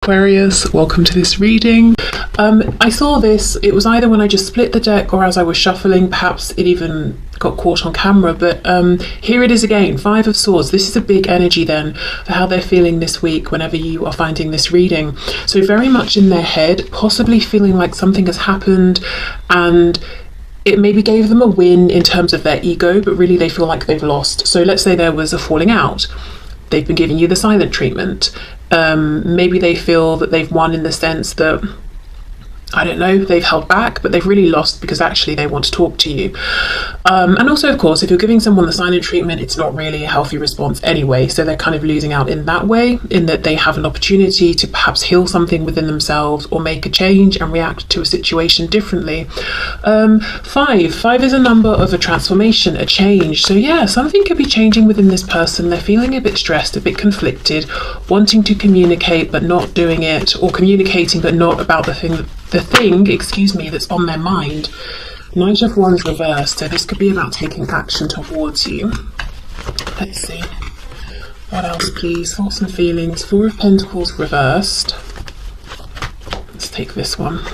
Aquarius, welcome to this reading. I saw this, it was either when I just split the deck or as I was shuffling, perhaps it even got caught on camera, but here it is again, Five of Swords. This is a big energy then for how they're feeling this week whenever you are finding this reading. So very much in their head, possibly feeling like something has happened and it maybe gave them a win in terms of their ego, but really they feel like they've lost. So let's say there was a falling out. They've been giving you the silent treatment. Maybe they feel that they've won in the sense that, I don't know, they've held back, but they've really lost because actually they want to talk to you. And also, of course, if you're giving someone the silent treatment, it's not really a healthy response anyway. So they're kind of losing out in that way, in that they have an opportunity to perhaps heal something within themselves or make a change and react to a situation differently. Five is a number of a transformation, a change. So yeah, something could be changing within this person. They're feeling a bit stressed, a bit conflicted, wanting to communicate but not doing it, or communicating but not about the thing that's on their mind. Knight of Wands reversed, so this could be about taking action towards you. Let's see. What else, please? Thoughts and feelings. Four of Pentacles reversed. Let's take this one.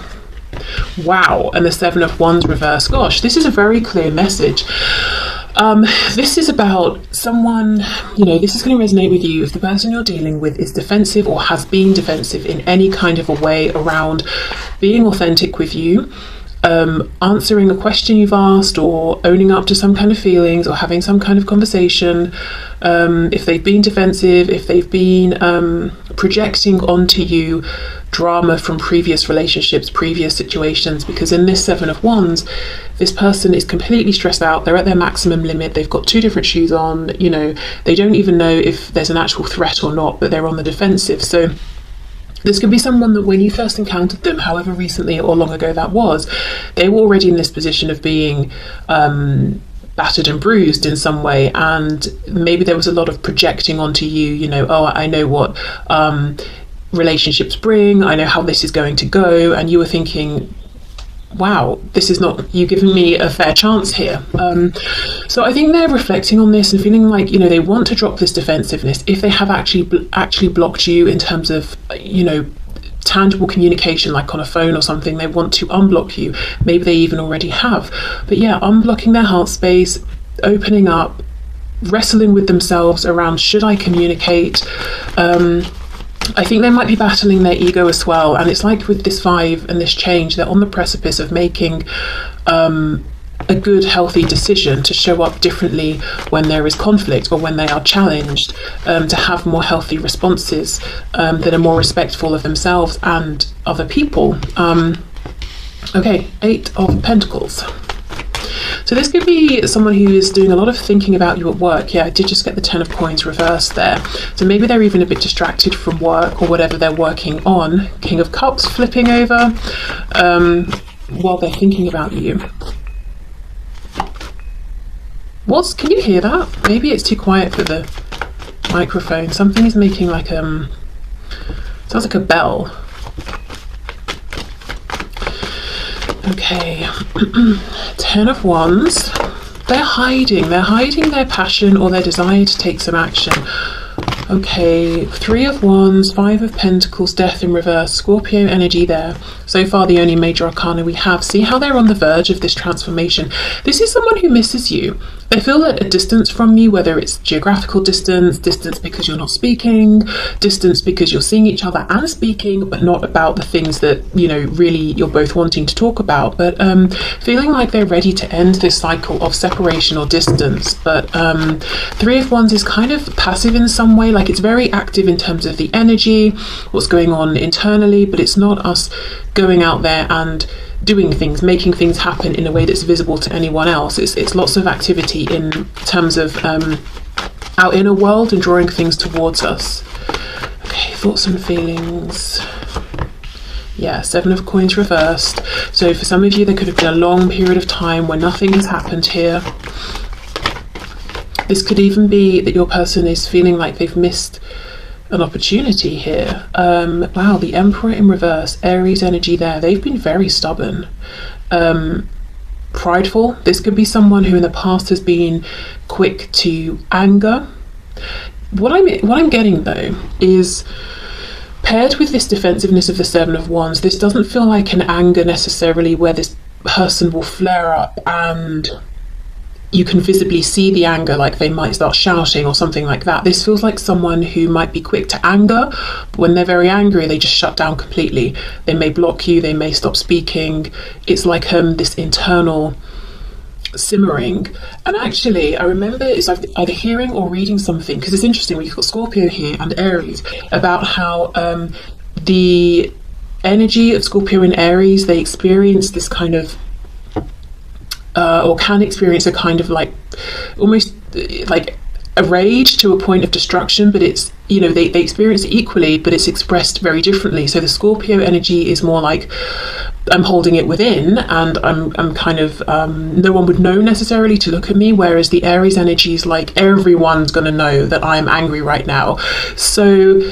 Wow, and the Seven of Wands reversed. Gosh, this is a very clear message. This is about someone, this is going to resonate with you if the person you're dealing with is defensive or has been defensive in any kind of a way around being authentic with you, answering a question you've asked, or owning up to some kind of feelings, or having some kind of conversation. If they've been defensive, if they've been projecting onto you drama from previous relationships, previous situations, because in this Seven of Wands, this person is completely stressed out. They're at their maximum limit. They've got two different shoes on. They don't even know if there's an actual threat or not, but they're on the defensive. So this could be someone that when you first encountered them, however recently or long ago that was, they were already in this position of being battered and bruised in some way, and maybe there was a lot of projecting onto you, I know what relationships bring, I know how this is going to go, and you were thinking, wow, this is not you giving me a fair chance here. So I think they're reflecting on this and feeling like, they want to drop this defensiveness. If they have actually blocked you in terms of, tangible communication, like on a phone or something, they want to unblock you. Maybe they even already have. But yeah, unblocking their heart space, opening up, wrestling with themselves around, should I communicate? I think they might be battling their ego as well, and it's like with this Five and this change, they're on the precipice of making a good, healthy decision to show up differently when there is conflict or when they are challenged, to have more healthy responses that are more respectful of themselves and other people. Okay, Eight of Pentacles. So this could be someone who is doing a lot of thinking about you at work. Yeah, I did just get the Ten of Coins reversed there. So maybe they're even a bit distracted from work or whatever they're working on. King of Cups flipping over while they're thinking about you. Can you hear that? Maybe it's too quiet for the microphone. Something is making like sounds like a bell. Okay. Ten of Wands. They're hiding their passion or their desire to take some action. Okay, Three of Wands, Five of Pentacles, Death in reverse, Scorpio energy there. So far the only major arcana we have. See how they're on the verge of this transformation. This is someone who misses you. They feel at a distance from you, whether it's geographical distance because you're not speaking, distance because you're seeing each other and speaking, but not about the things that, really you're both wanting to talk about. But feeling like they're ready to end this cycle of separation or distance. But Three of Wands is kind of passive in some way, like it's very active in terms of the energy, what's going on internally, but it's not us going out there and doing things, making things happen in a way that's visible to anyone else. It's lots of activity in terms of our inner world and drawing things towards us. Okay, thoughts and feelings. Yeah, Seven of Coins reversed. So for some of you, there could have been a long period of time where nothing has happened here. This could even be that your person is feeling like they've missed an opportunity here. Wow, the Emperor in reverse, Aries energy there. They've been very stubborn, prideful. This could be someone who in the past has been quick to anger. What I'm getting though is Paired with this defensiveness of the Seven of Wands, this doesn't feel like an anger necessarily where this person will flare up and you can visibly see the anger, like they might start shouting or something like that. This feels like someone who might be quick to anger, but when they're very angry, they just shut down completely. They may block you, they may stop speaking. It's like this internal simmering. And actually, I remember it's either hearing or reading something, because it's interesting, we've got Scorpio here and Aries, about how the energy of Scorpio and Aries, they experience this kind of or can experience a kind of like almost like a rage to a point of destruction, but it's, you know, they experience it equally, but it's expressed very differently. So the Scorpio energy is more like I'm holding it within, and I'm kind of no one would know necessarily to look at me, whereas the Aries energy is like everyone's gonna know that I'm angry right now. So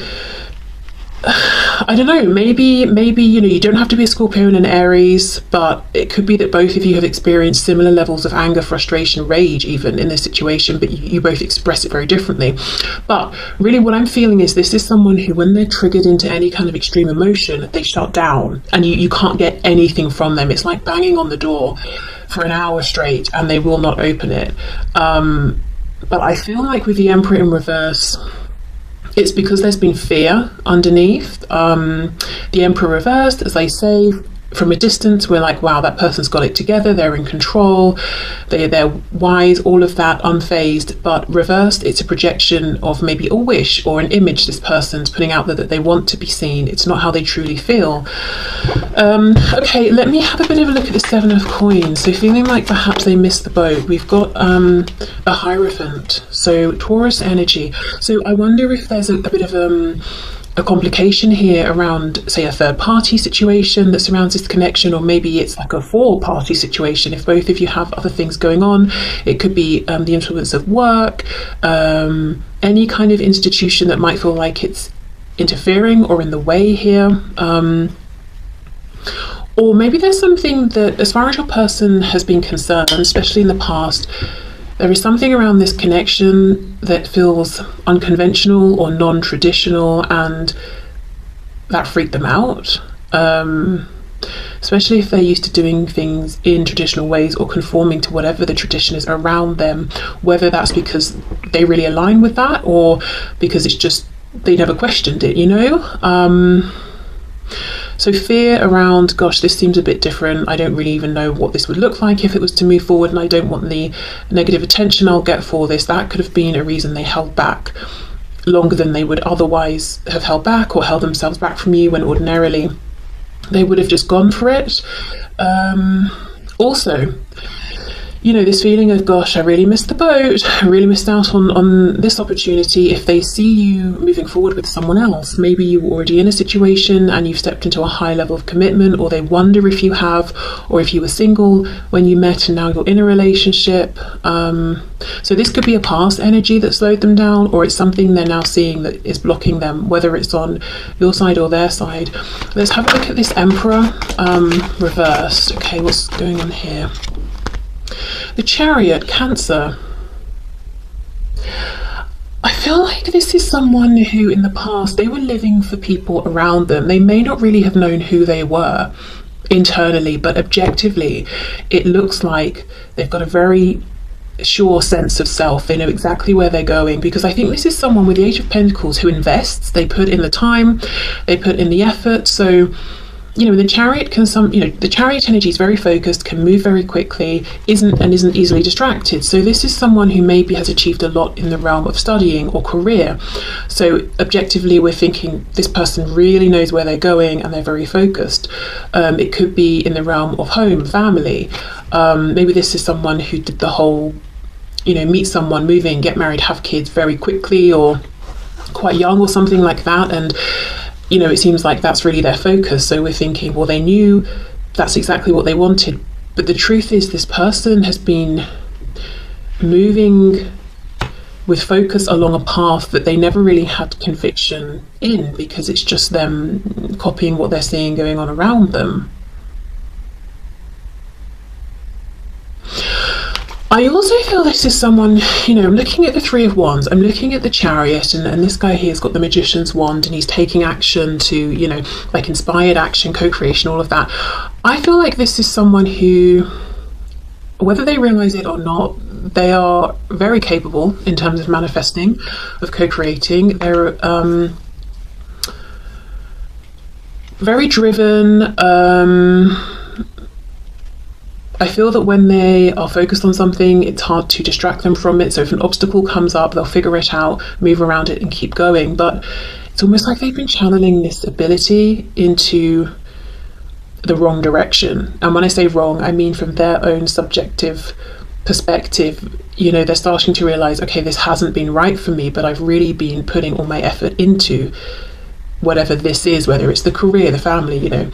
I don't know, maybe you know, you don't have to be a Scorpio and an Aries, but it could be that both of you have experienced similar levels of anger, frustration, rage even in this situation, but you both express it very differently. But really what I'm feeling is this is someone who, when they're triggered into any kind of extreme emotion, they shut down and you can't get anything from them. It's like banging on the door for an hour straight and they will not open it. But I feel like with the Emperor in reverse, it's because there's been fear underneath. The Emperor reversed, as I say, from a distance, we're like, wow, that person's got it together, they're in control, they're wise, all of that, unfazed. But reversed, it's a projection of maybe a wish or an image this person's putting out there that they want to be seen. It's not how they truly feel. Okay, let me have a bit of a look at the Seven of Coins. So feeling like perhaps they missed the boat. We've got a Hierophant, so Taurus energy. So I wonder if there's a bit of a complication here around, say, a third party situation that surrounds this connection, or maybe it's like a four-party situation. If both of you have other things going on, it could be the influence of work, any kind of institution that might feel like it's interfering or in the way here. Or maybe there's something that, as far as your person has been concerned, especially in the past, there is something around this connection that feels unconventional or non-traditional, and that freaked them out. Especially if they're used to doing things in traditional ways or conforming to whatever the tradition is around them, whether that's because they really align with that or because it's just they never questioned it, you know? So fear around, gosh, this seems a bit different. I don't really even know what this would look like if it was to move forward, and I don't want the negative attention I'll get for this. That could have been a reason they held back longer than they would otherwise have held back, or held themselves back from you when ordinarily they would have just gone for it. Also, you know, this feeling of, gosh, I really missed the boat, I really missed out on this opportunity. If they see you moving forward with someone else, maybe you were already in a situation and you've stepped into a high level of commitment, or they wonder if you have, or if you were single when you met and now you're in a relationship. So this could be a past energy that slowed them down, or it's something they're now seeing that is blocking them, whether it's on your side or their side. Let's have a look at this Emperor reversed. Okay, what's going on here? The Chariot, Cancer. I feel like this is someone who in the past, they were living for people around them. They may not really have known who they were internally, but objectively, it looks like they've got a very sure sense of self. They know exactly where they're going, because I think this is someone with the Eight of Pentacles who invests. They put in the time, they put in the effort. So, you know, the Chariot the Chariot energy is very focused, can move very quickly, isn't easily distracted. So this is someone who maybe has achieved a lot in the realm of studying or career. So objectively, we're thinking this person really knows where they're going and they're very focused. It could be in the realm of home, family. Maybe this is someone who did the whole, you know, meet someone, move in, get married, have kids very quickly, or quite young or something like that. And you know, it seems like that's really their focus. So we're thinking, well, they knew that's exactly what they wanted. But the truth is, this person has been moving with focus along a path that they never really had conviction in, because it's just them copying what they're seeing going on around them. I also feel this is someone, you know, I'm looking at the Three of Wands, I'm looking at the Chariot, and this guy here has got the Magician's wand, and he's taking action to, you know, like inspired action, co-creation, all of that. I feel like this is someone who, whether they realize it or not, they are very capable in terms of manifesting, of co-creating. They're very driven. I feel that when they are focused on something, it's hard to distract them from it. So if an obstacle comes up, they'll figure it out, move around it and keep going. But it's almost like they've been channeling this ability into the wrong direction. And when I say wrong, I mean from their own subjective perspective. You know, they're starting to realize, okay, this hasn't been right for me, but I've really been putting all my effort into whatever this is, whether it's the career, the family, you know.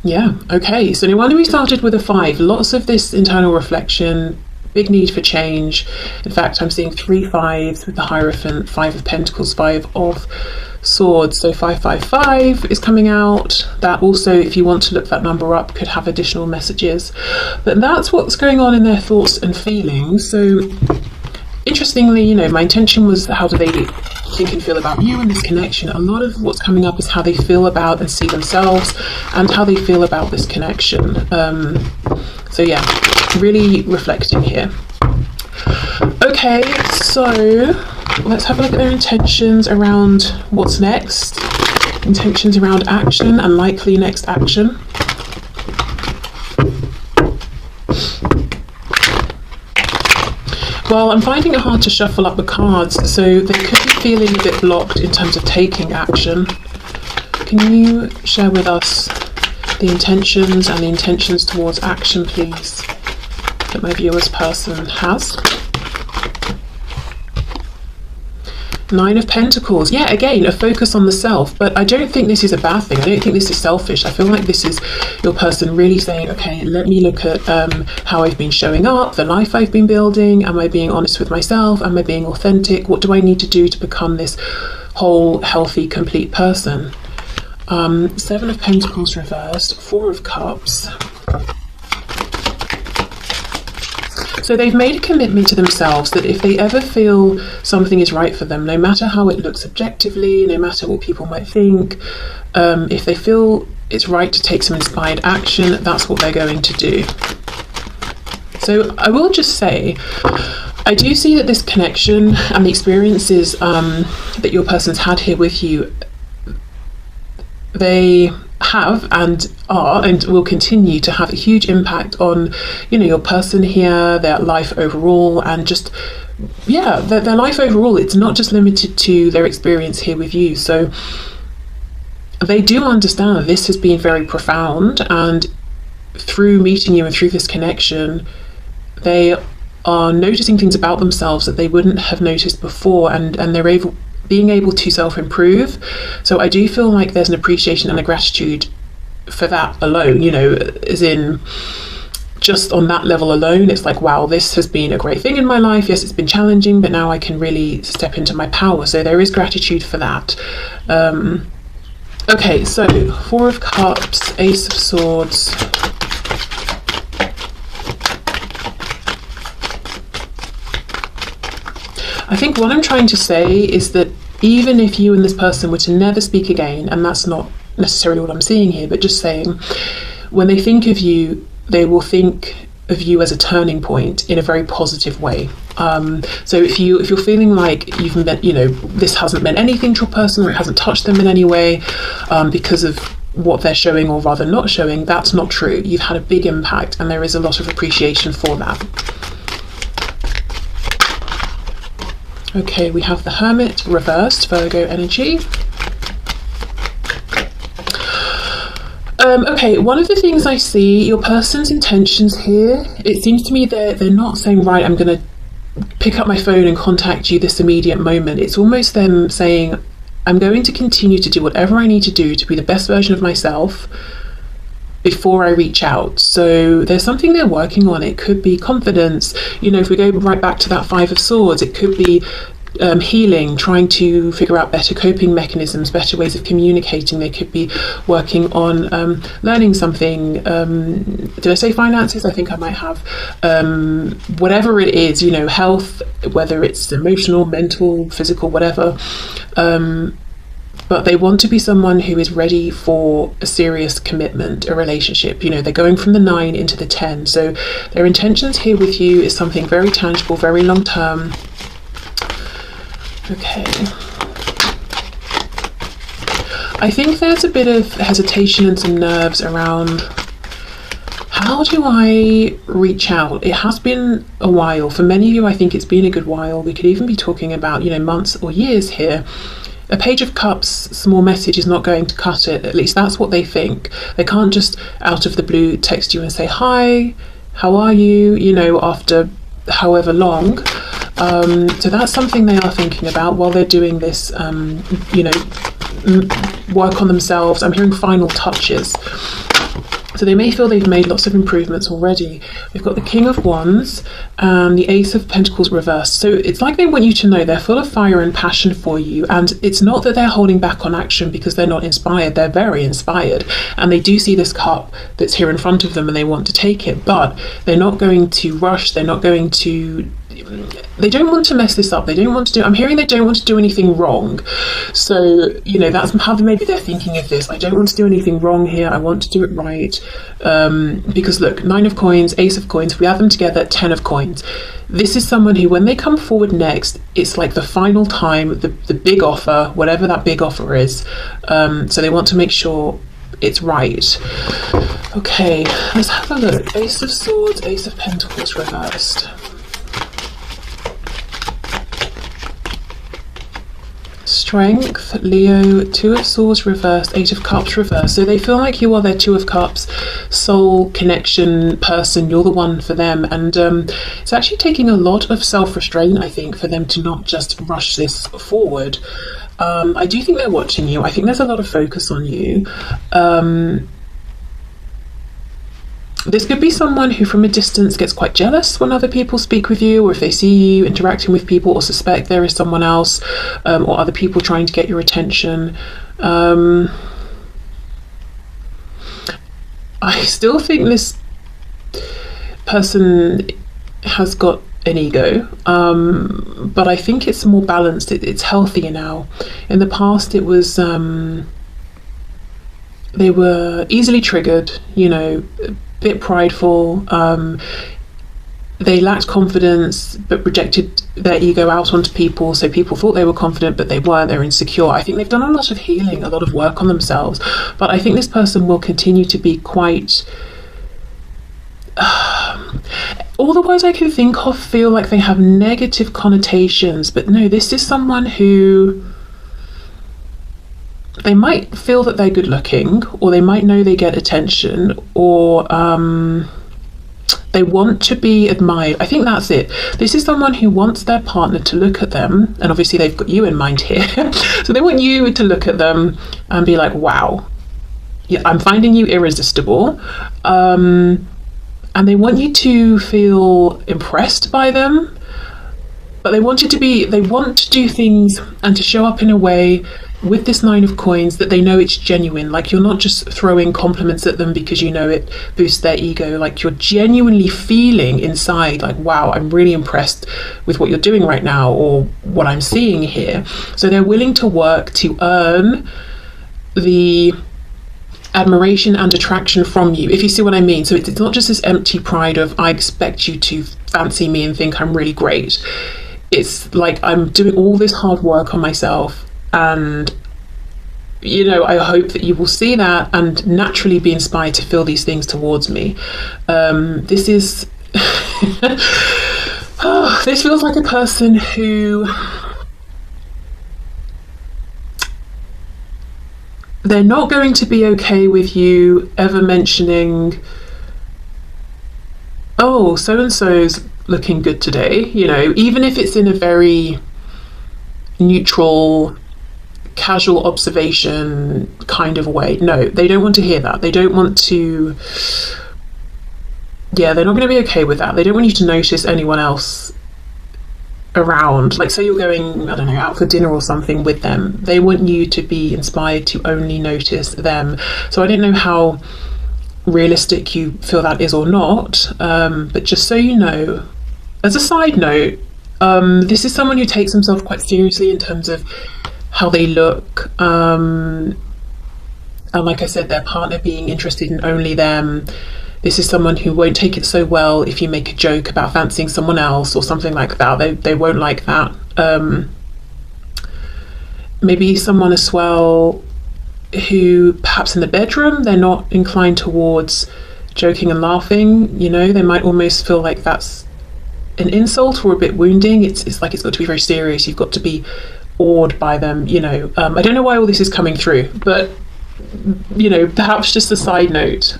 Yeah, okay, so no wonder we started with a 5. Lots of this internal reflection, big need for change. In fact, I'm seeing 3 5s with the Hierophant, 5 of Pentacles, 5 of Swords. So 555 is coming out. That also, if you want to look that number up, could have additional messages. But that's what's going on in their thoughts and feelings. So interestingly, you know, my intention was how do they think and feel about you and this connection. A lot of what's coming up is how they feel about and see themselves, and how they feel about this connection. So yeah, really reflecting here. Okay, so let's have a look at their intentions around what's next, intentions around action and likely next action. Well, I'm finding it hard to shuffle up the cards, so they could be feeling a bit blocked in terms of taking action. Can you share with us the intentions and the intentions towards action, please, that my viewer's person has? 9 of Pentacles. Yeah, again, a focus on the self, but I don't think this is a bad thing. I don't think this is selfish. I feel like this is your person really saying, okay, let me look at how I've been showing up, the life I've been building. Am I being honest with myself? Am I being authentic? What do I need to do to become this whole, healthy, complete person? 7 of Pentacles reversed, 4 of Cups. So they've made a commitment to themselves that if they ever feel something is right for them, no matter how it looks objectively, no matter what people might think, if they feel it's right to take some inspired action, that's what they're going to do. So I will just say, I do see that this connection and the experiences that your person's had here with you, they have and are and will continue to have a huge impact on, you know, your person here, their life overall, and just, yeah, their life overall. It's not just limited to their experience here with you. So they do understand that this has been very profound, and through meeting you and through this connection, they are noticing things about themselves that they wouldn't have noticed before, and they're being able to self-improve. So I do feel like there's an appreciation and a gratitude for that alone, you know, as in just on that level alone, it's like, wow, this has been a great thing in my life. Yes, it's been challenging, but now I can really step into my power. So there is gratitude for that. Okay, so 4 of Cups, Ace of Swords. I think what I'm trying to say is that even if you and this person were to never speak again, and that's not necessarily what I'm seeing here, but just saying, when they think of you, they will think of you as a turning point in a very positive way. So if you're feeling like you've met, you know, this hasn't meant anything to a person, or it hasn't touched them in any way because of what they're showing, or rather not showing, that's not true. You've had a big impact, and there is a lot of appreciation for that. Okay, we have the Hermit reversed, Virgo energy. Okay, one of the things I see, your person's intentions here, it seems to me they're not saying, right, I'm going to pick up my phone and contact you this immediate moment. It's almost them saying, I'm going to continue to do whatever I need to do to be the best version of myself before I reach out. So there's something they're working on. It could be confidence. You know, if we go right back to that 5 of Swords, it could be healing, trying to figure out better coping mechanisms, better ways of communicating. They could be working on learning something. Did I say finances? I think I might have. Whatever it is, you know, health, whether it's emotional, mental, physical, whatever. But they want to be someone who is ready for a serious commitment, a relationship. You know, they're going from the 9 into the 10. So their intentions here with you is something very tangible, very long term. Okay. I think there's a bit of hesitation and some nerves around, how do I reach out? It has been a while. For many of you, I think it's been a good while. We could even be talking about, you know, months or years here. A Page of Cups, small message is not going to cut it. At least that's what they think. They can't just out of the blue text you and say, hi, how are you? You know, after however long. So that's something they are thinking about while they're doing this, you know, work on themselves. I'm hearing final touches. So they may feel they've made lots of improvements already. We've got the King of Wands and the Ace of Pentacles reversed. So it's like they want you to know they're full of fire and passion for you. And it's not that they're holding back on action because they're not inspired. They're very inspired. And they do see this cup that's here in front of them and they want to take it. But they're not going to rush. They're not going to... They don't want to mess this up. They don't want to do... I'm hearing they don't want to do anything wrong. So, you know, that's how maybe they're thinking of this. I don't want to do anything wrong here. I want to do it right. Because look, 9 of coins, Ace of coins, if we add them together, 10 of coins. This is someone who, when they come forward next, it's like the final time, the big offer, whatever that big offer is. So they want to make sure it's right. Okay, let's have a look. Ace of Swords, Ace of Pentacles reversed. Strength, Leo, 2 of Swords reversed, 8 of Cups reversed. So they feel like you are their 2 of Cups, soul connection person. You're the one for them. And it's actually taking a lot of self-restraint, I think, for them to not just rush this forward. I do think they're watching you. I think there's a lot of focus on you. This could be someone who from a distance gets quite jealous when other people speak with you, or if they see you interacting with people or suspect there is someone else or other people trying to get your attention. I still think this person has got an ego, but I think it's more balanced. It's healthier now. In the past it was they were easily triggered, you know, bit prideful, they lacked confidence but projected their ego out onto people, so people thought they were confident but they weren't. They're insecure. I think they've done a lot of healing, a lot of work on themselves, but I think this person will continue to be quite all the words I can think of feel like they have negative connotations, but no, this is someone who they might feel that they're good looking, or they might know they get attention, or they want to be admired. I think that's it. This is someone who wants their partner to look at them, and obviously they've got you in mind here. So they want you to look at them and be like, wow, yeah, I'm finding you irresistible. And they want you to feel impressed by them, but they want to do things and to show up in a way with this 9 of coins that they know it's genuine. Like, you're not just throwing compliments at them because you know it boosts their ego. Like, you're genuinely feeling inside like, wow, I'm really impressed with what you're doing right now, or what I'm seeing here. So they're willing to work to earn the admiration and attraction from you, if you see what I mean. So it's not just this empty pride of, I expect you to fancy me and think I'm really great. It's like, I'm doing all this hard work on myself, and you know, I hope that you will see that and naturally be inspired to feel these things towards me. This is this feels like a person who, they're not going to be okay with you ever mentioning, oh, so and so's looking good today, you know, even if it's in a very neutral, casual observation kind of way. No, they don't want to hear that. They don't want to, yeah, they're not going to be okay with that. They don't want you to notice anyone else around. Like, say you're going, I don't know, out for dinner or something with them, they want you to be inspired to only notice them. So I don't know how realistic you feel that is or not, but just so you know, as a side note, this is someone who takes themselves quite seriously in terms of how they look, and like I said, their partner being interested in only them. This is someone who won't take it so well if you make a joke about fancying someone else or something like that. They won't like that. Maybe someone as well who perhaps in the bedroom they're not inclined towards joking and laughing. You know, they might almost feel like that's an insult or a bit wounding. It's like it's got to be very serious. You've got to be awed by them, you know. I don't know why all this is coming through, but you know, perhaps just a side note.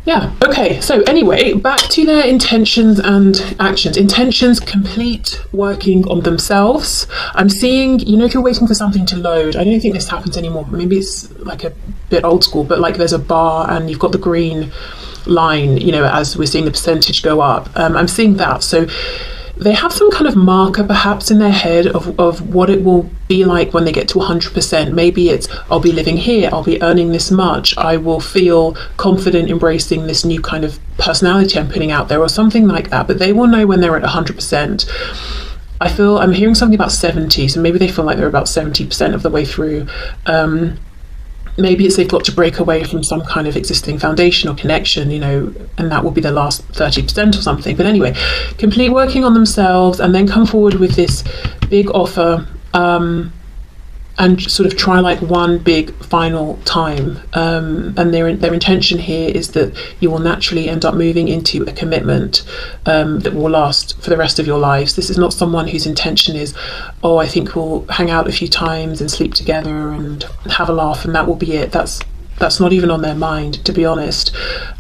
Yeah, okay, so anyway, back to their intentions and actions. Intentions, complete working on themselves. I'm seeing, you know, if you're waiting for something to load, I don't think this happens anymore, maybe it's like a bit old school, but like there's a bar and you've got the green line, you know, as we're seeing the percentage go up. I'm seeing that. So they have some kind of marker perhaps in their head of what it will be like when they get to 100%. Maybe it's, I'll be living here, I'll be earning this much, I will feel confident embracing this new kind of personality I'm putting out there, or something like that. But they will know when they're at 100%. I feel I'm hearing something about 70, so maybe they feel like they're about 70% of the way through. Maybe it's they've got to break away from some kind of existing foundation or connection, you know, and that will be the last 30% or something. But anyway, complete working on themselves and then come forward with this big offer, and sort of try like one big final time. And their intention here is that you will naturally end up moving into a commitment that will last for the rest of your lives. This is not someone whose intention is, oh, I think we'll hang out a few times and sleep together and have a laugh and that will be it. That's not even on their mind, to be honest.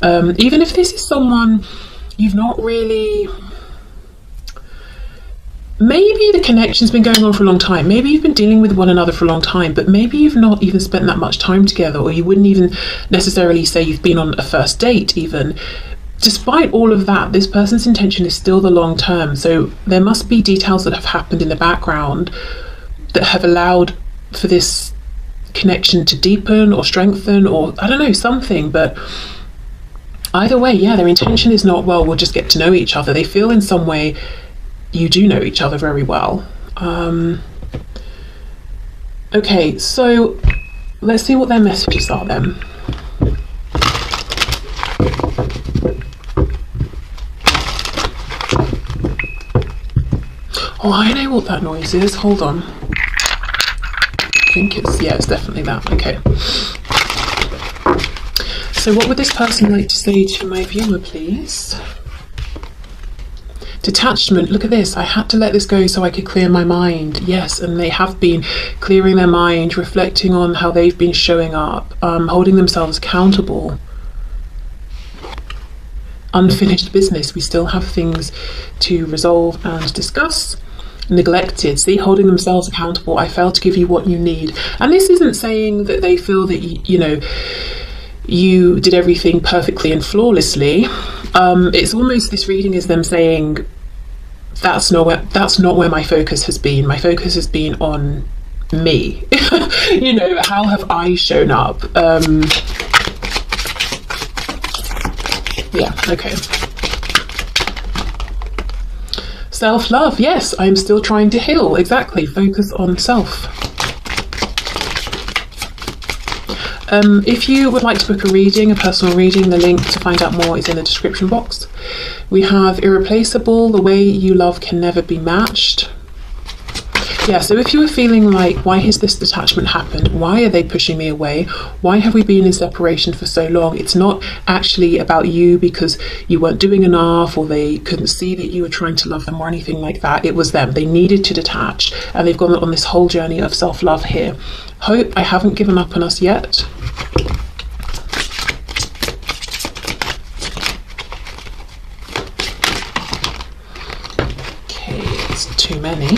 Even if this is someone you've not really... Maybe the connection's been going on for a long time. Maybe you've been dealing with one another for a long time, but maybe you've not even spent that much time together, or you wouldn't even necessarily say you've been on a first date even. Despite all of that, this person's intention is still the long term. So there must be details that have happened in the background that have allowed for this connection to deepen or strengthen, or I don't know, something. But either way, yeah, their intention is not, well, we'll just get to know each other. They feel in some way you do know each other very well. Okay, so let's see what their messages are then. Oh, I know what that noise is. Hold on. I think it's, yeah, it's definitely that. Okay. So what would this person like to say to my viewer, please? Detachment, look at this. I had to let this go so I could clear my mind. Yes, and they have been clearing their mind, reflecting on how they've been showing up, holding themselves accountable. Unfinished business. We still have things to resolve and discuss. Neglected. See, holding themselves accountable. I failed to give you what you need. And this isn't saying that they feel that, you know, you did everything perfectly and flawlessly. It's almost, this reading is them saying, that's not where my focus has been. My focus has been on me. You know, how have I shown up? Yeah, okay. Self-love, yes, I'm still trying to heal. Exactly, focus on self. If you would like to book a reading, a personal reading, the link to find out more is in the description box. We have Irreplaceable, The Way You Love Can Never Be Matched. Yeah, so if you were feeling like, why has this detachment happened? Why are they pushing me away? Why have we been in separation for so long? It's not actually about you because you weren't doing enough or they couldn't see that you were trying to love them or anything like that. It was them. They needed to detach and they've gone on this whole journey of self-love here. Hope I haven't given up on us yet. Okay, it's too many.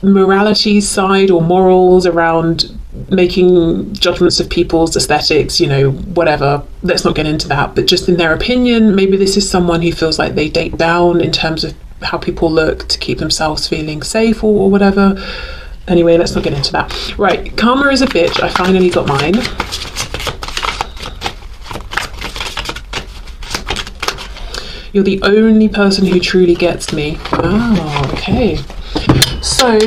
morality side or morals around making judgments of people's aesthetics, you know, whatever. Let's not get into that. But just in their opinion, maybe this is someone who feels like they date down in terms of how people look to keep themselves feeling safe or whatever. Anyway, let's not get into that. Right, karma is a bitch. I finally got mine. You're the only person who truly gets me. Oh, okay. So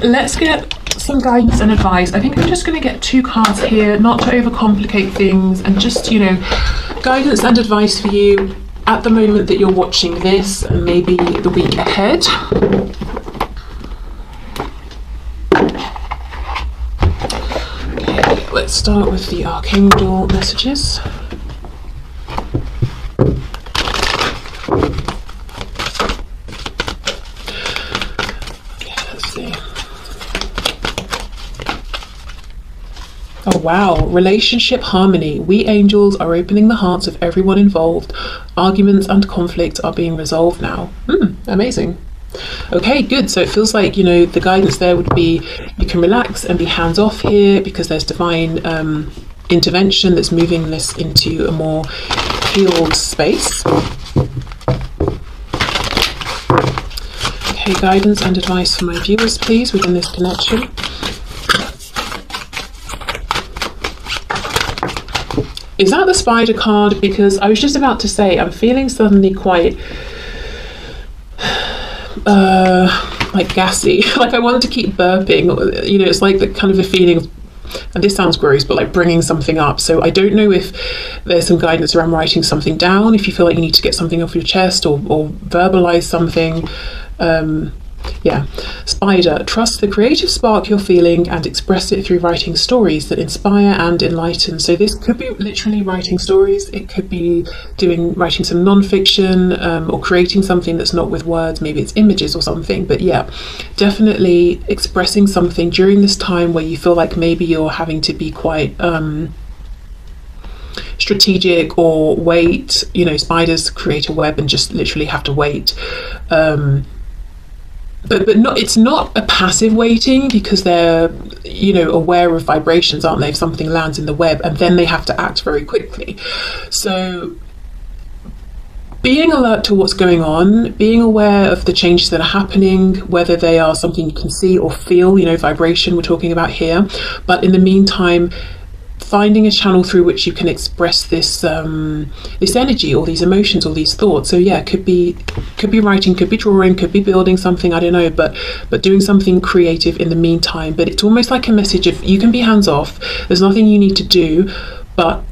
let's get some guidance and advice. I think I'm just going to get 2 cards here, not to overcomplicate things, and just, you know, guidance and advice for you at the moment that you're watching this and maybe the week ahead. Okay, let's start with the Archangel messages. Oh wow, relationship harmony. We angels are opening the hearts of everyone involved. Arguments and conflict are being resolved now. Amazing. Okay, good. So it feels like, you know, the guidance there would be you can relax and be hands off here because there's divine intervention that's moving this into a more healed space. Okay, guidance and advice for my viewers, please, within this connection. Is that the spider card? Because I was just about to say, I'm feeling suddenly quite like gassy. Like I want to keep burping. You know, it's like the kind of a feeling of, and this sounds gross, but like bringing something up. So I don't know if there's some guidance around writing something down, if you feel like you need to get something off your chest or verbalize something. Yeah, spider, trust the creative spark you're feeling and express it through writing stories that inspire and enlighten. So this could be literally writing stories. It could be writing some non-fiction or creating something that's not with words. Maybe it's images or something. But yeah, definitely expressing something during this time where you feel like maybe you're having to be quite strategic or wait. You know, spiders create a web and just literally have to wait. But not, it's not a passive waiting because they're, you know, aware of vibrations, aren't they? If something lands in the web and then they have to act very quickly. So being alert to what's going on, being aware of the changes that are happening, whether they are something you can see or feel, you know, vibration we're talking about here. But in the meantime, finding a channel through which you can express this this energy or these emotions or these thoughts. So yeah, could be writing, could be drawing, could be building something, I don't know, but doing something creative in the meantime. But it's almost like a message of you can be hands off, there's nothing you need to do, but